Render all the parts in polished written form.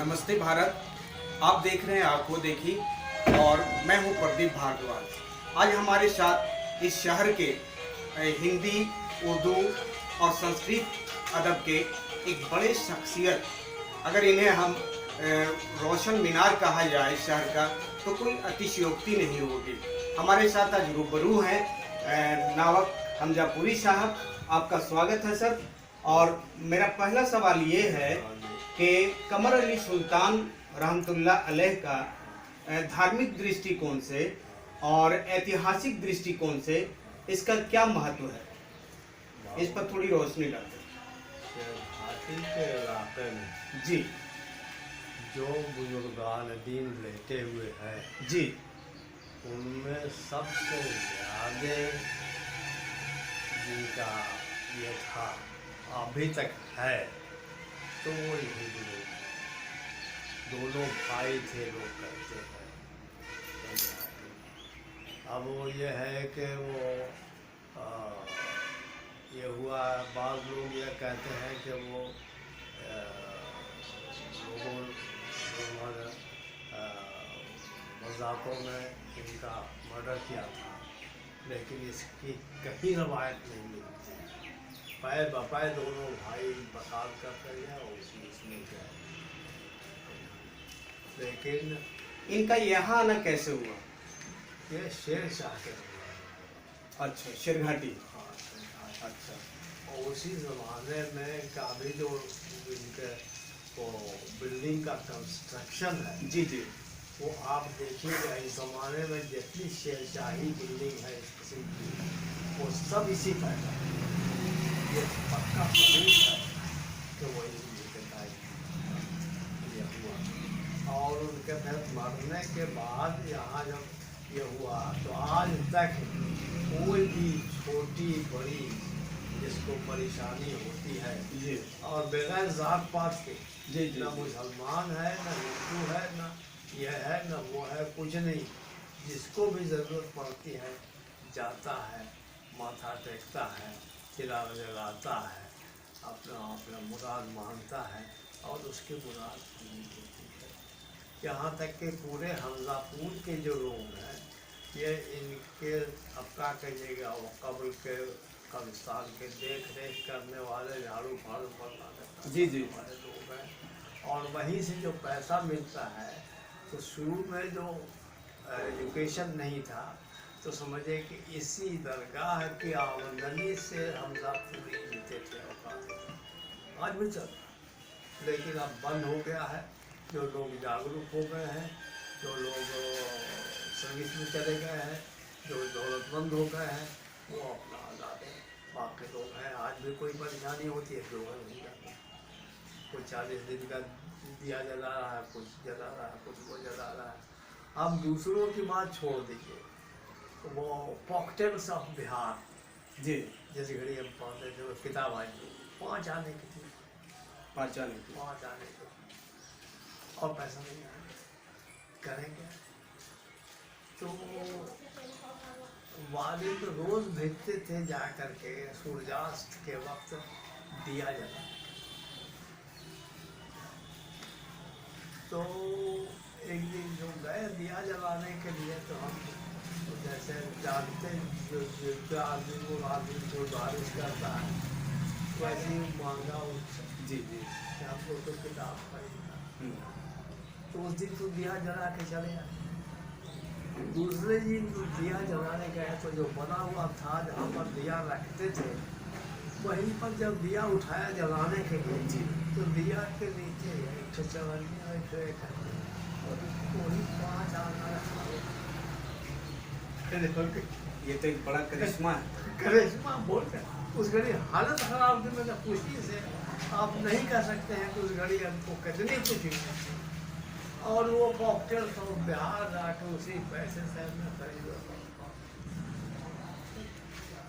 नमस्ते भारत। आप देख रहे हैं आपको देखी और मैं हूं प्रदीप भारद्वाज। आज हमारे साथ इस शहर के हिंदी, उर्दू और संस्कृत अदब के एक बड़े शख्सियत, अगर इन्हें हम रोशन मीनार कहा जाए शहर का तो कोई अतिशयोक्ति नहीं होगी। हमारे साथ आज रूबरू हैं नावक हमजापुरी साहब। आपका स्वागत है सर। और मेरा पहला सवाल ये है कि कमर अली सुल्तान रहमतुल्लाह अलैह का धार्मिक दृष्टिकोण से और ऐतिहासिक दृष्टिकोण से इसका क्या महत्व है, इस पर थोड़ी रोशनी डालते घाटी के इलाके में जी। जो बुजुर्गान दीन रहते हुए हैं जी, उनमें सबसे ज़्यादा जिनका ये था अभी तक है तो वो यही लोग हैं। दोनों भाई थे लोग कहते हैं। अब वो ये है कि वो ये हुआ, बाद लोग ये कहते हैं कि वो लोगों ने मजाकों में इनका मर्डर किया था, लेकिन इसकी कहीं रवायत नहीं मिलती। पैर बपाए दोनों भाई बसात करते हैं और उसमें क्या, लेकिन इनका यहाँ आना कैसे हुआ? ये शेर शाह के अच्छा, शेरघाटी। हाँ, अच्छा, और उसी ज़माने में काफ़ी जो इनके वो बिल्डिंग का कंस्ट्रक्शन है जी जी, वो आप देखिएगा, इस ज़माने में जितनी शेरशाही बिल्डिंग है इस किस्म की वो सब इसी पैदा है। ये पक्का सबूत है कि वो ये हुआ। और उनके फिर मरने के बाद यहाँ जब ये हुआ तो आज तक कोई भी छोटी बड़ी जिसको परेशानी होती है जी और बगैर ज़ात पात के, जी जी, ना मुसलमान है ना हिंदू है ना यह है ना वो है, कुछ नहीं, जिसको भी ज़रूरत पड़ती है जाता है, माथा टेकता है, चिराग जलाता है, अपना अपना मुराद मांगता है और उसकी मुराद पूरी होती है। यहाँ तक कि पूरे हमजापुर के जो लोग हैं ये इनके अब क्या कहिएगा, वो कब्र के कब्रिस्तान के देख रेख करने वाले, झाड़ू फाड़ू बनाने जी जी वाले लोग हैं। और वहीं से जो पैसा मिलता है, तो शुरू में जो एजुकेशन नहीं था तो समझे कि इसी दरगाह की आमदनी से हमजापुरी जीते थे और आज भी चल, लेकिन अब बंद हो गया है। जो लोग जागरूक हो गए हैं, जो लोग सर्विस में चले गए हैं, जो दौलतमंद हो गए हैं, वो अपना आज़ाद है। बाकी लोग हैं आज भी कोई परेशानी होती है लोग नहीं जाते, कोई 40 दिन का दिया जला रहा है, कुछ जला रहा है, कुछ वो जला रहा है। अब दूसरों की बात छोड़ दीजिए, वो कॉकटेल्स ऑफ बिहार जी, जिस घड़ी हम पढ़ते थे वो किताब आई थी, 5 आने की थी, 5 आने की। 5 आने की, और पैसा नहीं आया, करेंगे तो वालिद रोज़ भेजते थे जा कर के सूर्यास्त के वक्त दिया जला। तो एक दिन जो गए दिया जलाने के लिए, तो हम तो जैसे जानते जो आदमी को बारिश करता है वैसे ही मांगा उससे जी जी, कि आपको तो किताब खरीदना। तो उस दिन तो दिया जला के चले आए। दूसरे दिन जो दिया जलाने गए तो जो बना हुआ था जहाँ पर दिया रखते थे, वहीं पर जब दिया उठाया जलाने के लिए जी, तो दिया के नीचे एक चवन्नी और वही 5 आना रखा। ये तो एक बड़ा करिश्मा है। करिश्मा बोलते हैं। उस घड़ी हालत खराब थी, मैंने खुशी से आप नहीं कह सकते हैं कि उस घड़ी हमको कितनी खुशी थी। और वो कॉकटेल तो बिहार जाके उसी पैसे से हमने खरीदा।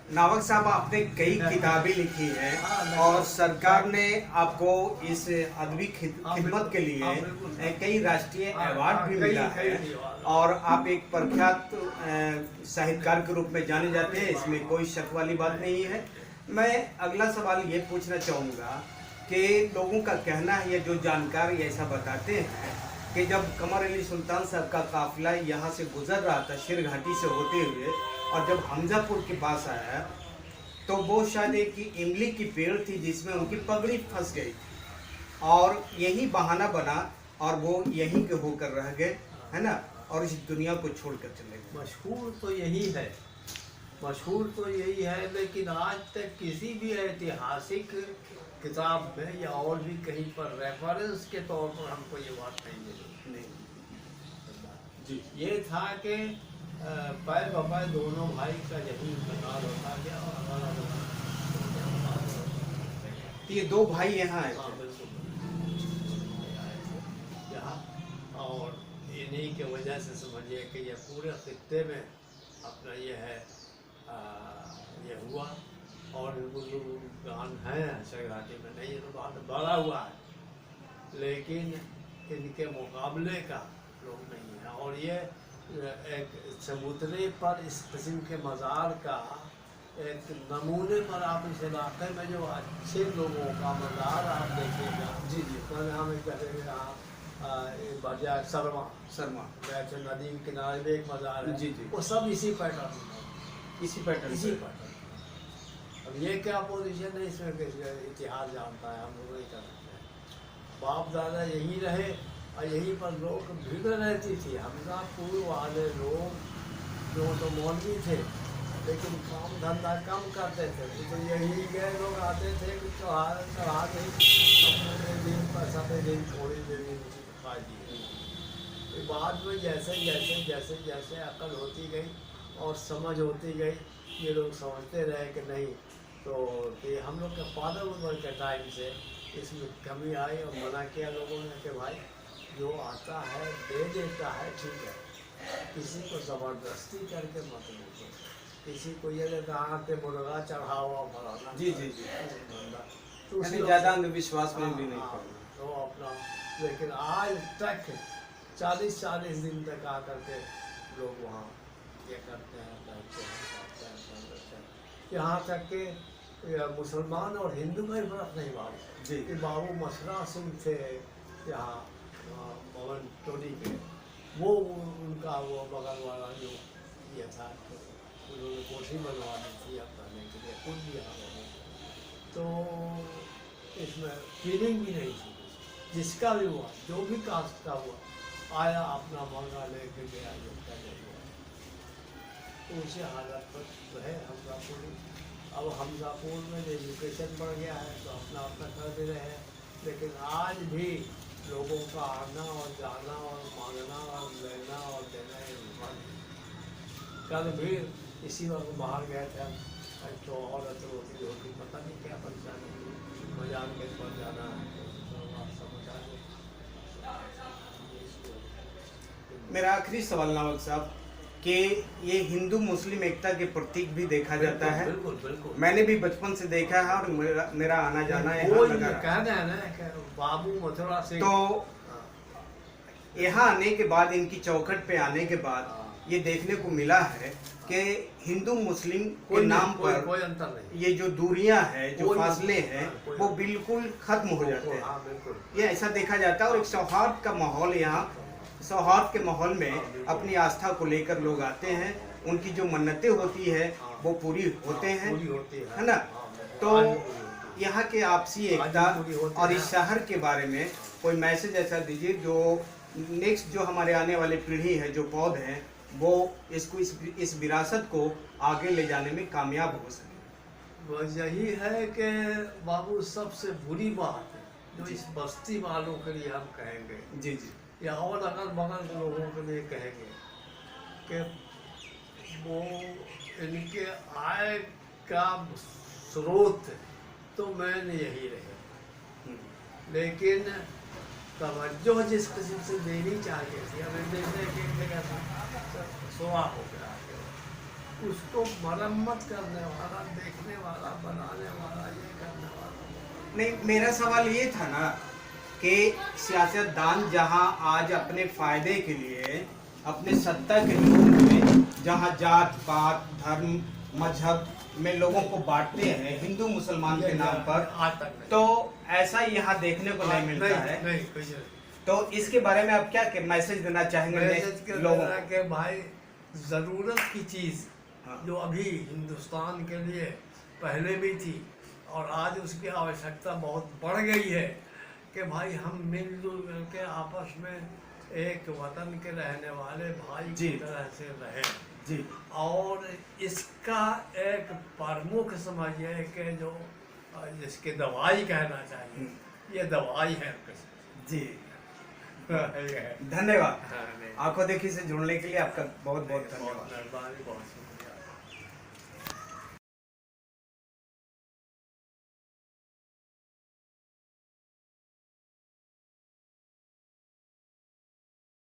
नावक साहब, आपने कई किताबें लिखी हैं और सरकार ने आपको इस अदबी खिदमत के लिए कई राष्ट्रीय अवार्ड भी मिला है और आप एक प्रख्यात साहित्यकार के रूप में जाने जाते हैं, इसमें कोई शक वाली बात नहीं है। मैं अगला सवाल ये पूछना चाहूँगा कि लोगों का कहना है, या जो जानकार ऐसा बताते हैं कि जब कमर अली सुल्तान साहब का काफिला यहाँ से गुजर रहा था शिर घाटी से होते हुए, और जब हमजापुर के पास आया तो वो शायद एक इमली की पेड़ थी जिसमें उनकी पगड़ी फंस गई थी, और यही बहाना बना और वो यहीं के होकर रह गए, है ना, और इस दुनिया को छोड़कर चले गए। मशहूर तो यही है, मशहूर तो यही है, लेकिन आज तक किसी भी ऐतिहासिक किताब में या और भी कहीं पर रेफरेंस के तौर पर हमको ये बात नहीं मिली। नहीं जी, ये था कि पैर बपाय दोनों भाई का यही इंतकाल होता गया और अलग तो ये दो भाई यहाँ आए हाँ थे। बिल्कुल यहाँ, और इन्हीं के वजह से समझिए कि ये पूरे खित्ते में अपना ये है ये हुआ। और गान है शिर घाटी में नहीं, ये तो बहुत बड़ा हुआ है, लेकिन इनके मुकाबले का लोग नहीं है। और ये एक चबूतरे पर इस किस्म के मज़ार का एक नमूने पर आप इस इलाके में जो अच्छे लोगों का मज़ार आप देखिएगा। जी जी, तो यहाँ में कहेंगे बजाय शर्मा वैसे नदी के किनारे में एक मज़ार है, जी जी, वो सब इसी पैटर्न में, इसी पैटर्न इसी से। पैटर्न। अब ये क्या पोजीशन है इसमें, इतिहास जानता है, हम लोग नहीं कर सकते हैं। बाप दादा यही रहे और यहीं पर लोग भीड़ रहती थी। हमजापुर वाले लोग जो तो मौलवी थे, लेकिन काम धंधा कम करते थे, तो यही गए लोग आते थे कि त्योहार चढ़ा के अपने दिन पैसा पे दिन थोड़ी देर खा दी। बाद में जैसे जैसे जैसे जैसे अकल होती गई और समझ होती गई, ये लोग समझते रहे कि नहीं, तो ये हम लोग के फादर उम्र के टाइम से इसमें कमी आई और मना किया लोगों ने कि भाई जो आता है दे देता है, ठीक है, किसी को ज़बरदस्ती करके मत पूछो, किसी को ये कहा कि मुर्गा चढ़ाओ फलाना। जी जी जी, तो यानी ज़्यादा अंधविश्वास में भी नहीं हाँ, पड़ना। तो अपना, लेकिन आज तक 40-40 दिन तक आकर के लोग वहाँ ये करते हैं, रहते हैं। यहाँ तक कि मुसलमान और हिंदू में भी फर्क नहीं मालूम जी, कि बाबू मसरा सिंह थे यहाँ पवन टोली के, वो उनका वो बगल वाला जो ये था, तो उन्होंने कोठी बनवा दी थी अब रहने के लिए, खुद भी यहाँ रहे। तो इसमें फीलिंग भी नहीं थी, जिसका भी हुआ, जो भी कास्ट का हुआ, आया अपना मांगा लेके गया, जो पहले हुआ। तो उसी हालत पर रहे हमजापुर। अब हमजापुर में एजुकेशन बढ़ गया है तो अपना अपना कर दे रहे हैं, लेकिन आज भी लोगों का आना और जाना और मांगना और लेना और देना ये बंद है। कल भी इसी वक्त बाहर गए थे हम, तो औरत रोटी रोटी पता नहीं क्या परेशानी, बाजार के पर जाना है, तो आप समझा दें। मेरा आखिरी सवाल नवाब साहब कि ये हिंदू मुस्लिम एकता के प्रतीक भी देखा जाता है। बिल्कुल बिल्कुल, मैंने भी बचपन से देखा है और मेरा आना जाना यहाँ वो लगा रहा। कहना है ना कि बाबू मथुरा सिंह, तो यहाँ आने के बाद, इनकी चौखट पे आने के बाद ये देखने को मिला है कि हिंदू मुस्लिम के नाम पर कोई अंतर नहीं, ये जो दूरियां हैं, जो कोई- फासले हैं, हाँ, कोई- वो बिल्कुल खत्म हो जाते हैं। हाँ बिल्कुल, ये ऐसा देखा जाता है और एक सौहार्द का माहौल, यहाँ सौहार्द के माहौल में अपनी आस्था को लेकर लोग आते हैं, उनकी जो मन्नतें होती है वो पूरी होते हैं, पूरी होती है ना। तो आज भी पूरी होती यहाँ के आपसी एकता आज भी पूरी होती और है। इस शहर के बारे में कोई मैसेज ऐसा दीजिए जो नेक्स्ट जो हमारे आने वाली पीढ़ी है, जो पौध हैं, वो इसको इस विरासत को आगे ले जाने में कामयाब हो सके। बस यही है कि बाबू सबसे बुरी बात है जो इस बस्ती वालों के लिए हम कहेंगे, जी जी, या और अगल बगल के लोगों के लिए कहेंगे कि वो इनके आय का स्रोत तो मैंने यही रहे, लेकिन तवज्जो जिस किस्म से देनी चाहिए थी, अब जैसे कि एक जगह था सोआ हो गया, उसको मरम्मत करने वाला, देखने वाला, बनाने वाला, ये करने वाला नहीं, मेरा सवाल ये था ना कि सियासतदान जहां आज अपने फायदे के लिए, अपने सत्ता के लोभ में, जहां जात पात, धर्म, मजहब में लोगों को बांटते हैं हिंदू मुसलमान के नाम पर, आज तक नहीं। तो ऐसा यहाँ देखने को नहीं मिलता है। नहीं कुछ नहीं। तो इसके बारे में आप क्या मैसेज देना चाहेंगे मैसेज के लोगों द्वारा को? के भाई ज़रूरत की चीज़ हाँ। जो अभी हिंदुस्तान के लिए पहले भी थी और आज उसकी आवश्यकता बहुत बढ़ गई है कि भाई हम मिलजुल के आपस में एक वतन के रहने वाले भाई जी। की तरह से रहें। जी और इसका एक प्रमुख समझिए कि जो जिसकी दवाई कहना चाहिए, ये दवाई है जी ये है। धन्यवाद। हाँ, नहीं। आंखों देखी से जुड़ने के लिए आपका बहुत बहुत बहुत धन्यवाद। मेहरबानी, बहुत शुक्रिया।